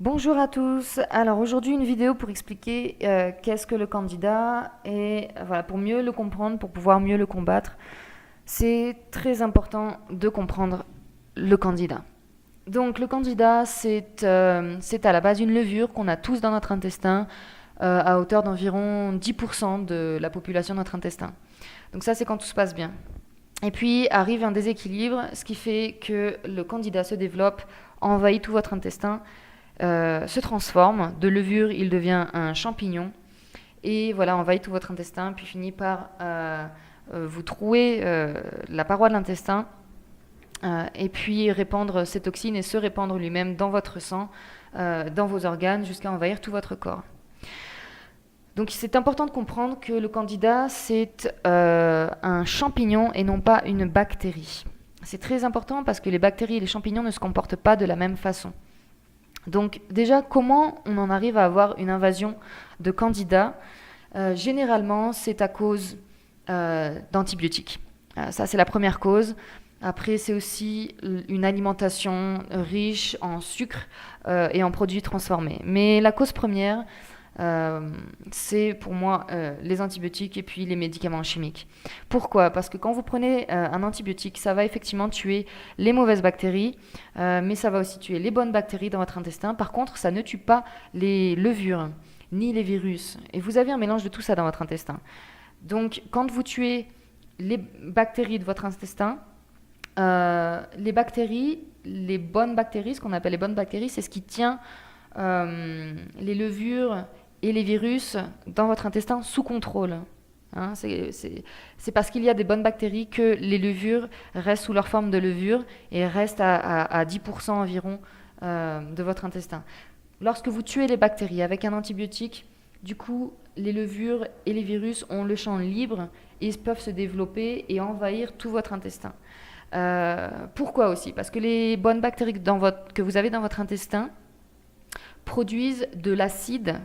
Bonjour à tous. Alors aujourd'hui une vidéo pour expliquer qu'est-ce que le candidat et voilà pour mieux le comprendre, pour pouvoir mieux le combattre. C'est très important de comprendre le candidat. Donc le candidat c'est à la base une levure qu'on a tous dans notre intestin à hauteur d'environ 10% de la population de notre intestin. Donc ça c'est quand tout se passe bien. Et puis arrive un déséquilibre, ce qui fait que le candidat se développe, envahit tout votre intestin, se transforme. De levure, il devient un champignon. Et voilà, envahit tout votre intestin, puis finit par vous trouer la paroi de l'intestin, et puis répandre ses toxines et se répandre lui-même dans votre sang, dans vos organes, jusqu'à envahir tout votre corps. Donc c'est important de comprendre que le candida, c'est un champignon et non pas une bactérie. C'est très important parce que les bactéries et les champignons ne se comportent pas de la même façon. Donc déjà, comment on en arrive à avoir une invasion de candidats? Généralement, c'est à cause d'antibiotiques. Ça, c'est la première cause. Après, c'est aussi une alimentation riche en sucre et en produits transformés. Mais la cause première, c'est pour moi les antibiotiques et puis les médicaments chimiques. Pourquoi? Parce que quand vous prenez un antibiotique, ça va effectivement tuer les mauvaises bactéries, mais ça va aussi tuer les bonnes bactéries dans votre intestin. Par contre, ça ne tue pas les levures ni les virus. Et vous avez un mélange de tout ça dans votre intestin. Donc, quand vous tuez les bactéries de votre intestin, les bactéries, les bonnes bactéries, ce qu'on appelle les bonnes bactéries, c'est ce qui tient les levures et les virus dans votre intestin sous contrôle. Hein, c'est parce qu'il y a des bonnes bactéries que les levures restent sous leur forme de levure et restent à 10% environ de votre intestin. Lorsque vous tuez les bactéries avec un antibiotique, du coup, les levures et les virus ont le champ libre et ils peuvent se développer et envahir tout votre intestin. Pourquoi aussi? Parce que les bonnes bactéries que vous avez dans votre intestin produisent de l'acide,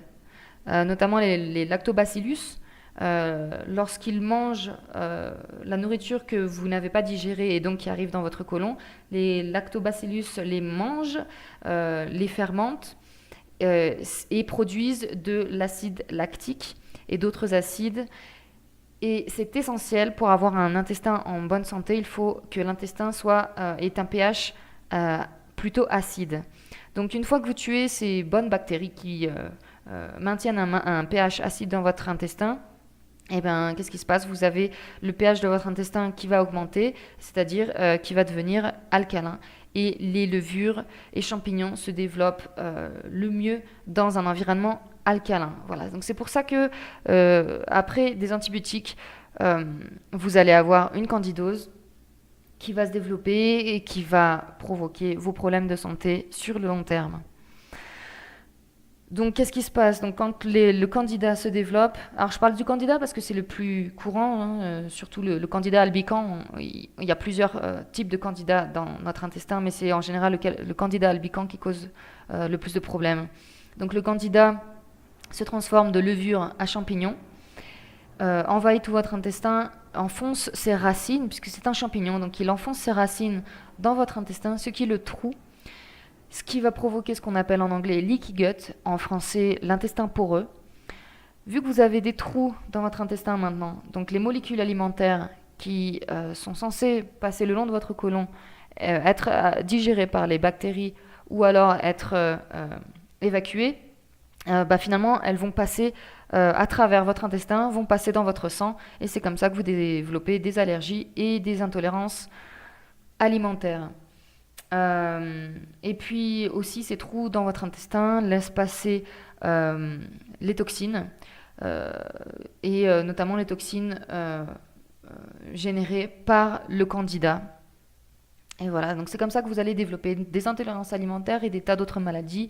notamment les lactobacillus. Lorsqu'ils mangent la nourriture que vous n'avez pas digérée et donc qui arrive dans votre côlon, les lactobacillus les mangent, les fermentent et produisent de l'acide lactique et d'autres acides. Et c'est essentiel pour avoir un intestin en bonne santé. Il faut que l'intestin ait un pH plutôt acide. Donc une fois que vous tuez ces bonnes bactéries qui maintiennent un pH acide dans votre intestin, eh ben, qu'est-ce qui se passe? Vous avez le pH de votre intestin qui va augmenter, c'est-à-dire qui va devenir alcalin. Et les levures et champignons se développent le mieux dans un environnement alcalin. Voilà. Donc c'est pour ça que après des antibiotiques, vous allez avoir une candidose qui va se développer et qui va provoquer vos problèmes de santé sur le long terme. Donc, qu'est-ce qui se passe? Donc, quand le candidat se développe, alors je parle du candidat parce que c'est le plus courant, hein, surtout le candidat albican. Il y a plusieurs types de candidats dans notre intestin, mais c'est en général le candidat albican qui cause le plus de problèmes. Donc, le candidat se transforme de levure à champignon, envahit tout votre intestin, enfonce ses racines, puisque c'est un champignon, donc il enfonce ses racines dans votre intestin, ce qui le troue, ce qui va provoquer ce qu'on appelle en anglais leaky gut, en français l'intestin poreux. Vu que vous avez des trous dans votre intestin maintenant, donc les molécules alimentaires qui sont censées passer le long de votre côlon, être digérées par les bactéries ou alors être évacuées, finalement elles vont passer à travers votre intestin, vont passer dans votre sang, et c'est comme ça que vous développez des allergies et des intolérances alimentaires. Et puis aussi, ces trous dans votre intestin laissent passer les toxines, euh, et notamment les toxines générées par le candida. Et voilà, donc c'est comme ça que vous allez développer des intolérances alimentaires et des tas d'autres maladies,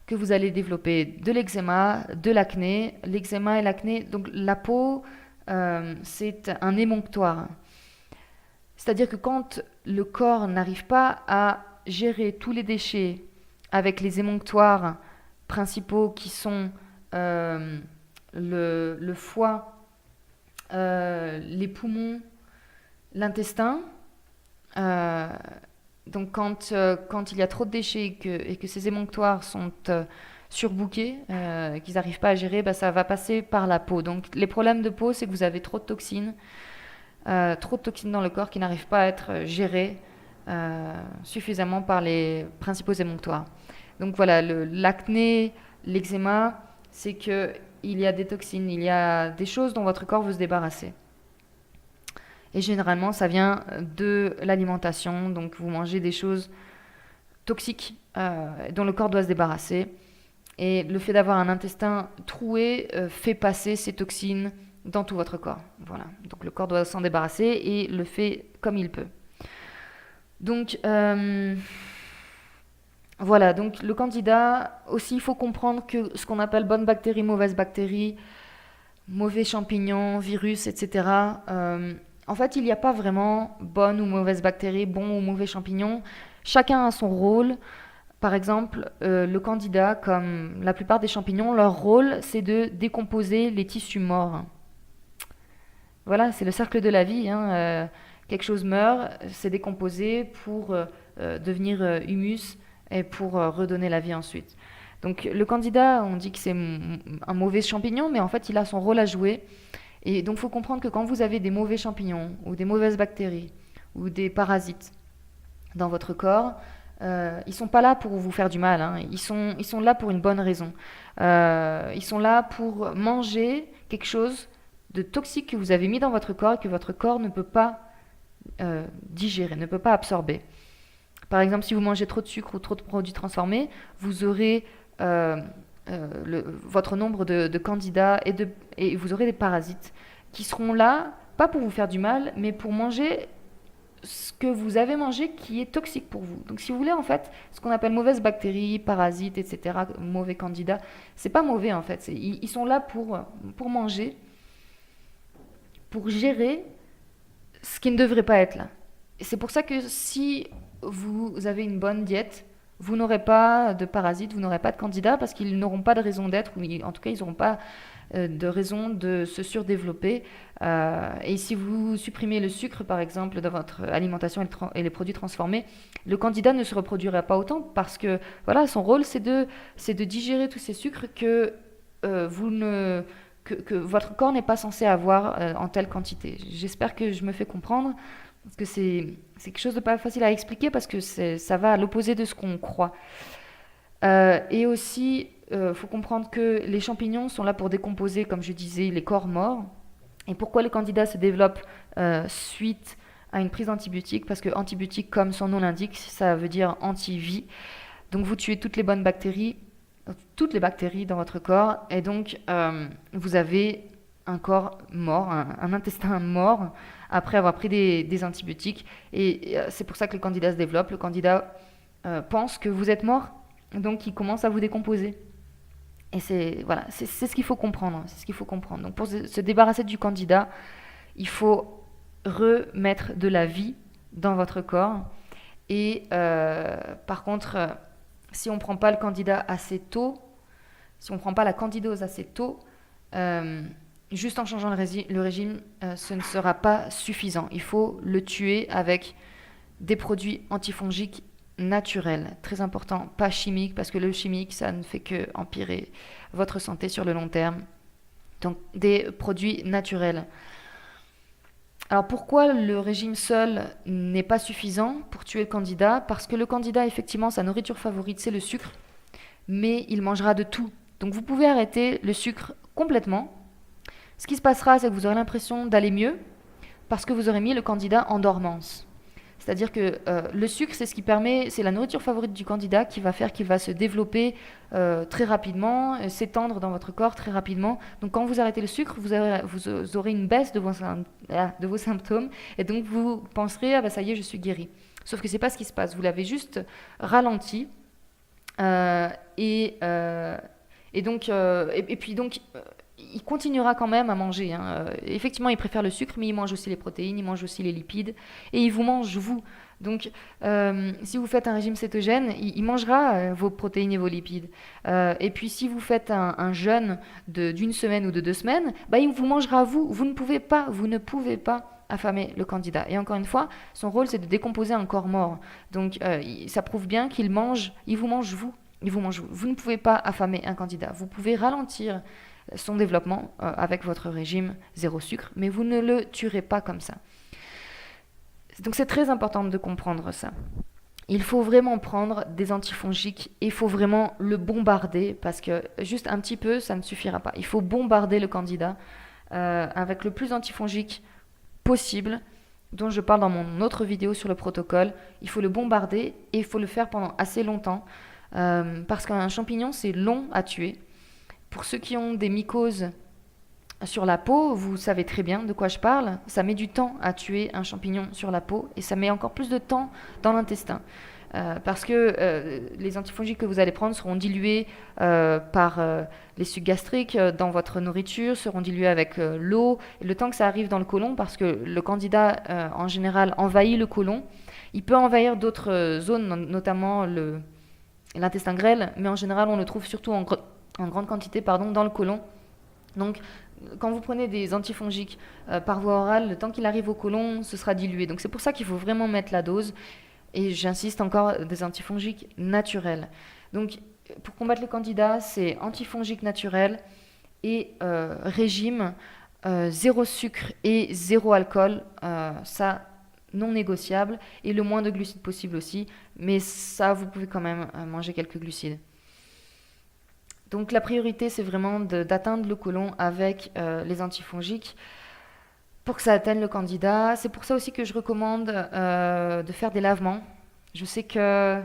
que vous allez développer de l'eczéma, de l'acné. L'eczéma et l'acné, donc la peau, c'est un émonctoire. C'est-à-dire que quand le corps n'arrive pas à gérer tous les déchets avec les émonctoires principaux qui sont euh, le foie, les poumons, l'intestin, euh, Donc quand il y a trop de déchets et que ces émonctoires sont surbookés, qu'ils n'arrivent pas à gérer, bah, ça va passer par la peau. Donc les problèmes de peau, c'est que vous avez trop de toxines dans le corps qui n'arrivent pas à être gérées suffisamment par les principaux émonctoires. Donc voilà, l'acné, l'eczéma, c'est que il y a des toxines, il y a des choses dont votre corps veut se débarrasser. Et généralement, ça vient de l'alimentation. Donc vous mangez des choses toxiques dont le corps doit se débarrasser. Et le fait d'avoir un intestin troué fait passer ces toxines dans tout votre corps. Voilà. Donc le corps doit s'en débarrasser et le fait comme il peut. Donc voilà, donc le candida, aussi il faut comprendre que ce qu'on appelle bonnes bactéries, mauvaises bactéries, mauvais champignons, virus, etc. En fait, il n'y a pas vraiment bonnes ou mauvaises bactéries, bons ou mauvais champignons. Chacun a son rôle. Par exemple, le candida, comme la plupart des champignons, leur rôle, c'est de décomposer les tissus morts. Voilà, c'est le cercle de la vie, hein. Quelque chose meurt, c'est décomposé pour devenir humus et pour redonner la vie ensuite. Donc le candida, on dit que c'est un mauvais champignon, mais en fait, il a son rôle à jouer. Et donc, il faut comprendre que quand vous avez des mauvais champignons ou des mauvaises bactéries ou des parasites dans votre corps, ils sont pas là pour vous faire du mal, hein. Ils sont là pour une bonne raison. Ils sont là pour manger quelque chose de toxique que vous avez mis dans votre corps et que votre corps ne peut pas digérer, ne peut pas absorber. Par exemple, si vous mangez trop de sucre ou trop de produits transformés, vous aurez votre nombre de candidats et vous aurez des parasites qui seront là, pas pour vous faire du mal, mais pour manger ce que vous avez mangé qui est toxique pour vous. Donc si vous voulez, en fait, ce qu'on appelle mauvaises bactéries, parasites, etc., mauvais candidats, c'est pas mauvais en fait. Ils sont là pour manger, pour gérer ce qui ne devrait pas être là. Et c'est pour ça que si vous avez une bonne diète, vous n'aurez pas de parasites, vous n'aurez pas de candidats parce qu'ils n'auront pas de raison d'être, ou en tout cas ils n'auront pas de raison de se surdévelopper. Et si vous supprimez le sucre, par exemple, dans votre alimentation et les produits transformés, le candidat ne se reproduira pas autant parce que voilà, son rôle c'est de digérer tous ces sucres que votre corps n'est pas censé avoir en telle quantité. J'espère que je me fais comprendre. Parce que c'est quelque chose de pas facile à expliquer parce que ça va à l'opposé de ce qu'on croit. Et aussi, faut comprendre que les champignons sont là pour décomposer, comme je disais, les corps morts. Et pourquoi le candida se développe suite à une prise d'antibiotiques? Parce que antibiotique, comme son nom l'indique, ça veut dire anti-vie. Donc vous tuez toutes les bactéries dans votre corps, et donc vous avez un corps mort, un intestin mort, après avoir pris des antibiotiques. Et c'est pour ça que le candida se développe. Le candida pense que vous êtes mort, donc il commence à vous décomposer. Et c'est ce qu'il faut comprendre. C'est ce qu'il faut comprendre. Donc pour se débarrasser du candida, il faut remettre de la vie dans votre corps. Et par contre, si on ne prend pas le candida assez tôt, si on ne prend pas la candidose assez tôt, juste en changeant le régime, ce ne sera pas suffisant. Il faut le tuer avec des produits antifongiques naturels. Très important, pas chimiques, parce que le chimique, ça ne fait que empirer votre santé sur le long terme. Donc, des produits naturels. Alors, pourquoi le régime seul n'est pas suffisant pour tuer le candida? Parce que le candida, effectivement, sa nourriture favorite, c'est le sucre, mais il mangera de tout. Donc, vous pouvez arrêter le sucre complètement. Ce qui se passera, c'est que vous aurez l'impression d'aller mieux parce que vous aurez mis le candida en dormance. C'est-à-dire que le sucre, c'est la nourriture favorite du candida qui va faire qu'il va se développer très rapidement, s'étendre dans votre corps très rapidement. Donc quand vous arrêtez le sucre, vous aurez une baisse de vos symptômes et donc vous penserez, ah ben ça y est, je suis guéri. Sauf que c'est pas ce qui se passe. Vous l'avez juste ralenti et puis il continuera quand même à manger, hein. Effectivement, il préfère le sucre, mais il mange aussi les protéines, il mange aussi les lipides, et il vous mange, vous. Donc, si vous faites un régime cétogène, il mangera vos protéines et vos lipides. Et puis, si vous faites un jeûne d'une semaine ou de 2 semaines, bah, il vous mangera, vous. Vous ne pouvez pas affamer le candidat. Et encore une fois, son rôle, c'est de décomposer un corps mort. Donc, ça prouve bien il vous mange vous. Il vous mange vous. Vous ne pouvez pas affamer un candidat. Vous pouvez ralentir son développement avec votre régime zéro sucre, mais vous ne le tuerez pas comme ça. Donc, c'est très important de comprendre ça. Il faut vraiment prendre des antifongiques et il faut vraiment le bombarder parce que juste un petit peu, ça ne suffira pas. Il faut bombarder le candidat avec le plus d'antifongiques possible, dont je parle dans mon autre vidéo sur le protocole. Il faut le bombarder et il faut le faire pendant assez longtemps parce qu'un champignon, c'est long à tuer. Pour ceux qui ont des mycoses sur la peau, vous savez très bien de quoi je parle. Ça met du temps à tuer un champignon sur la peau et ça met encore plus de temps dans l'intestin. Parce que les antifongiques que vous allez prendre seront dilués par les sucs gastriques dans votre nourriture, seront dilués avec l'eau. Et le temps que ça arrive dans le côlon, parce que le candidat en général envahit le côlon, il peut envahir d'autres zones, notamment l'intestin grêle, mais en général on le trouve surtout en grande quantité dans le côlon. Donc, quand vous prenez des antifongiques par voie orale, le temps qu'il arrive au côlon, ce sera dilué. Donc, c'est pour ça qu'il faut vraiment mettre la dose. Et j'insiste encore, des antifongiques naturels. Donc, pour combattre le candidat, c'est antifongiques naturels et régime zéro sucre et zéro alcool. Ça, non négociable. Et le moins de glucides possible aussi. Mais ça, vous pouvez quand même manger quelques glucides. Donc la priorité, c'est vraiment d'atteindre le côlon avec les antifongiques pour que ça atteigne le candidat. C'est pour ça aussi que je recommande de faire des lavements. Je sais que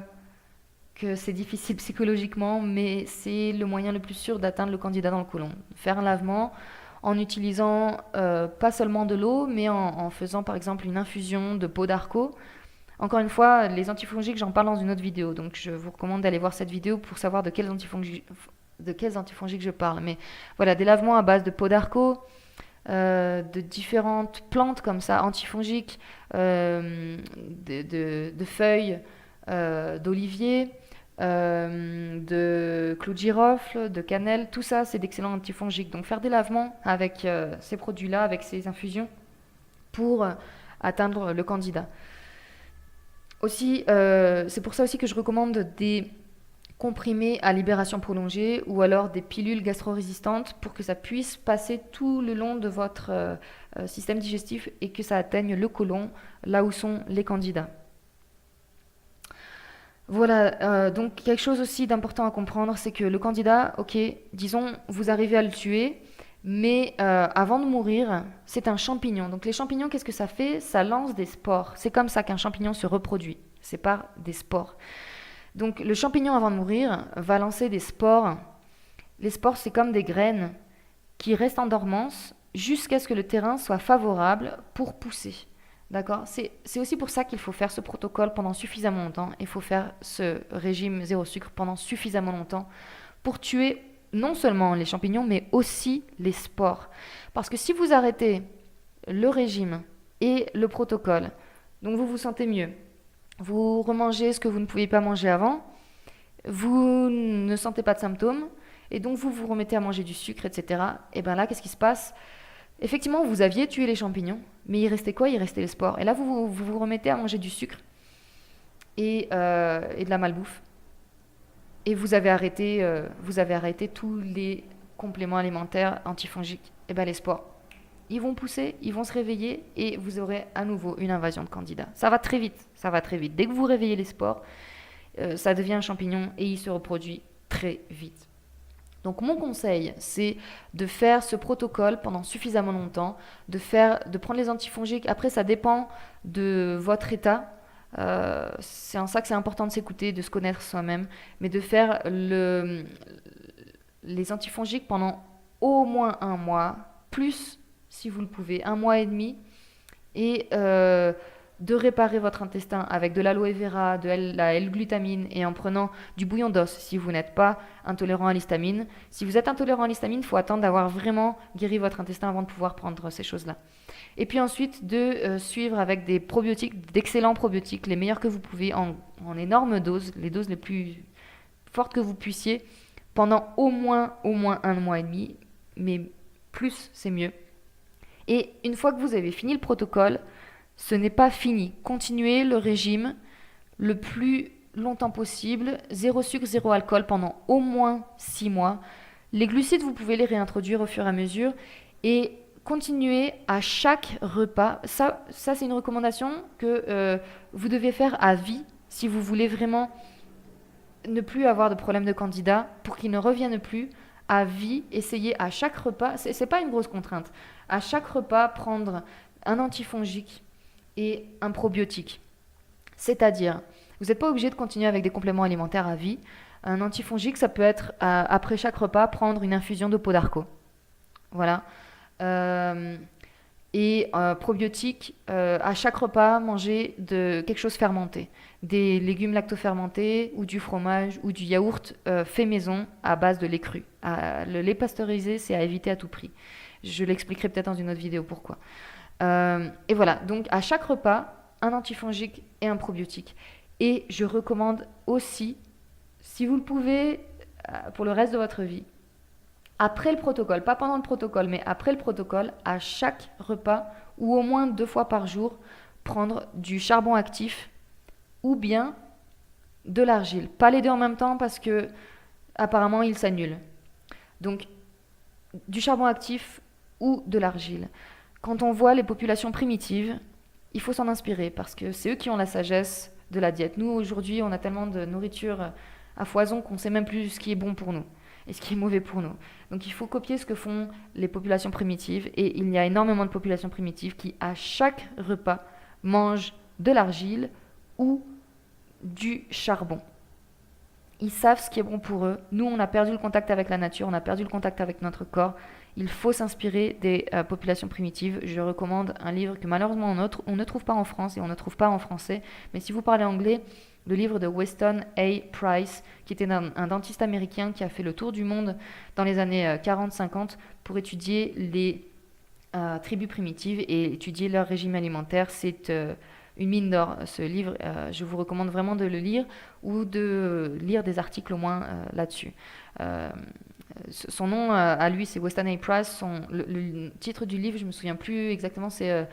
c'est difficile psychologiquement, mais c'est le moyen le plus sûr d'atteindre le candidat dans le côlon. Faire un lavement en utilisant pas seulement de l'eau, mais en faisant par exemple une infusion de peau d'arco. Encore une fois, les antifongiques, j'en parle dans une autre vidéo, donc je vous recommande d'aller voir cette vidéo pour savoir de quels antifongiques je parle. Mais voilà, des lavements à base de peau d'arco, de différentes plantes comme ça, antifongiques, de feuilles d'olivier, de clous de girofle, de cannelle, tout ça c'est d'excellents antifongiques. Donc faire des lavements avec ces produits-là, avec ces infusions pour atteindre le candidat. Aussi, c'est pour ça aussi que je recommande des comprimés à libération prolongée ou alors des pilules gastro-résistantes pour que ça puisse passer tout le long de votre système digestif et que ça atteigne le côlon, là où sont les candidats. Voilà, donc quelque chose aussi d'important à comprendre, c'est que le candidat, ok, disons, vous arrivez à le tuer, mais avant de mourir, c'est un champignon. Donc les champignons, qu'est-ce que ça fait? Ça lance des spores. C'est comme ça qu'un champignon se reproduit, c'est par des spores. Donc le champignon, avant de mourir, va lancer des spores. Les spores, c'est comme des graines qui restent en dormance jusqu'à ce que le terrain soit favorable pour pousser. D'accord? C'est aussi pour ça qu'il faut faire ce protocole pendant suffisamment longtemps. Il faut faire ce régime zéro sucre pendant suffisamment longtemps pour tuer non seulement les champignons, mais aussi les spores. Parce que si vous arrêtez le régime et le protocole, donc vous vous sentez mieux, vous remangez ce que vous ne pouviez pas manger avant, vous ne sentez pas de symptômes, et donc vous vous remettez à manger du sucre, etc. Et bien là, qu'est-ce qui se passe? Effectivement, vous aviez tué les champignons, mais il restait quoi? Il restait les spores. Et là, vous remettez à manger du sucre et de la malbouffe. Et vous avez arrêté tous les compléments alimentaires antifongiques. Et bien les spores, ils vont pousser, ils vont se réveiller et vous aurez à nouveau une invasion de candidats. Ça va très vite, ça va très vite. Dès que vous réveillez les spores, ça devient un champignon et il se reproduit très vite. Donc mon conseil, c'est de faire ce protocole pendant suffisamment longtemps, de prendre les antifongiques. Après, ça dépend de votre état. C'est en ça que c'est important de s'écouter, de se connaître soi-même, mais de faire les antifongiques pendant au moins 1 mois, plus si vous le pouvez, 1 mois et demi, et de réparer votre intestin avec de l'aloe vera, de la L-glutamine et en prenant du bouillon d'os si vous n'êtes pas intolérant à l'histamine. Si vous êtes intolérant à l'histamine, il faut attendre d'avoir vraiment guéri votre intestin avant de pouvoir prendre ces choses-là. Et puis ensuite de suivre avec des probiotiques, d'excellents probiotiques, les meilleurs que vous pouvez, en énorme dose, les doses les plus fortes que vous puissiez, pendant au moins 1 mois et demi, mais plus c'est mieux. Et une fois que vous avez fini le protocole, ce n'est pas fini. Continuez le régime le plus longtemps possible, zéro sucre, zéro alcool pendant au moins 6 mois. Les glucides, vous pouvez les réintroduire au fur et à mesure et continuez à chaque repas. Ça c'est une recommandation que vous devez faire à vie si vous voulez vraiment ne plus avoir de problème de candidat pour qu'il ne revienne plus à vie. Essayez à chaque repas, c'est pas une grosse contrainte, à chaque repas prendre un antifongique et un probiotique. C'est-à-dire, vous n'êtes pas obligé de continuer avec des compléments alimentaires à vie. Un antifongique, ça peut être après chaque repas prendre une infusion de peau d'arco. Voilà. Euh, et probiotique, à chaque repas, manger quelque chose fermenté. Des légumes lactofermentés ou du fromage ou du yaourt fait maison à base de lait cru. Le lait pasteurisé, c'est à éviter à tout prix. Je l'expliquerai peut-être dans une autre vidéo pourquoi. Et voilà, donc à chaque repas, un antifongique et un probiotique. Et je recommande aussi, si vous le pouvez, pour le reste de votre vie, après le protocole, pas pendant le protocole, mais après le protocole, à chaque repas, ou au moins 2 fois par jour, prendre du charbon actif ou bien de l'argile. Pas les deux en même temps parce que apparemment ils s'annulent. Donc du charbon actif ou de l'argile. Quand on voit les populations primitives, il faut s'en inspirer parce que c'est eux qui ont la sagesse de la diète. Nous, aujourd'hui, on a tellement de nourriture à foison qu'on ne sait même plus ce qui est bon pour nous et ce qui est mauvais pour nous. Donc il faut copier ce que font les populations primitives et il y a énormément de populations primitives qui, à chaque repas, mangent de l'argile ou du charbon. Ils savent ce qui est bon pour eux. Nous, on a perdu le contact avec la nature, on a perdu le contact avec notre corps. Il faut s'inspirer des populations primitives. Je recommande un livre que malheureusement on ne trouve pas en France et on ne trouve pas en français. Mais si vous parlez anglais, le livre de Weston A. Price, qui était un dentiste américain qui a fait le tour du monde dans les années 40-50 pour étudier les tribus primitives et étudier leur régime alimentaire. C'est une mine d'or, ce livre. Je vous recommande vraiment de le lire ou de lire des articles au moins là-dessus. Son nom à lui, c'est Weston A. Price. Le titre du livre, je ne me souviens plus exactement, c'est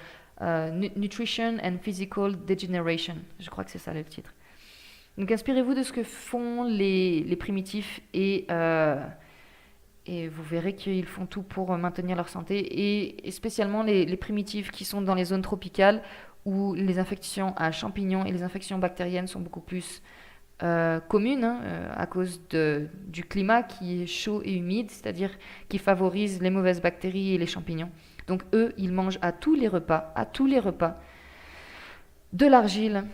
Nutrition and Physical Degeneration. Je crois que c'est ça le titre. Donc inspirez-vous de ce que font les primitifs et vous verrez qu'ils font tout pour maintenir leur santé et spécialement les primitifs qui sont dans les zones tropicales où les infections à champignons et les infections bactériennes sont beaucoup plus communes à cause du climat qui est chaud et humide, c'est-à-dire qui favorise les mauvaises bactéries et les champignons. Donc eux, ils mangent à tous les repas, de l'argile.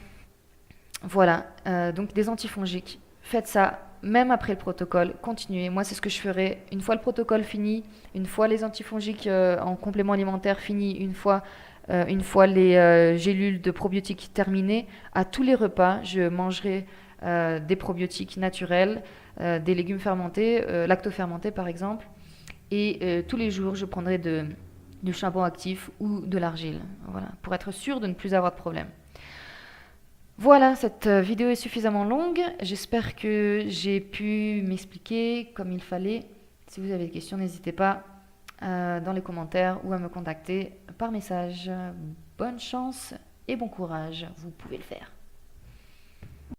Voilà, donc des antifongiques. Faites ça même après le protocole, continuez. Moi, c'est ce que je ferai. Une fois le protocole fini, une fois les antifongiques en complément alimentaire finis, une fois les gélules de probiotiques terminées, à tous les repas, je mangerai des probiotiques naturels, des légumes fermentés, lactofermentés par exemple. Et tous les jours, je prendrai du charbon actif ou de l'argile. Voilà, pour être sûr de ne plus avoir de problème. Voilà, cette vidéo est suffisamment longue. J'espère que j'ai pu m'expliquer comme il fallait. Si vous avez des questions, n'hésitez pas dans les commentaires ou à me contacter par message. Bonne chance et bon courage, vous pouvez le faire.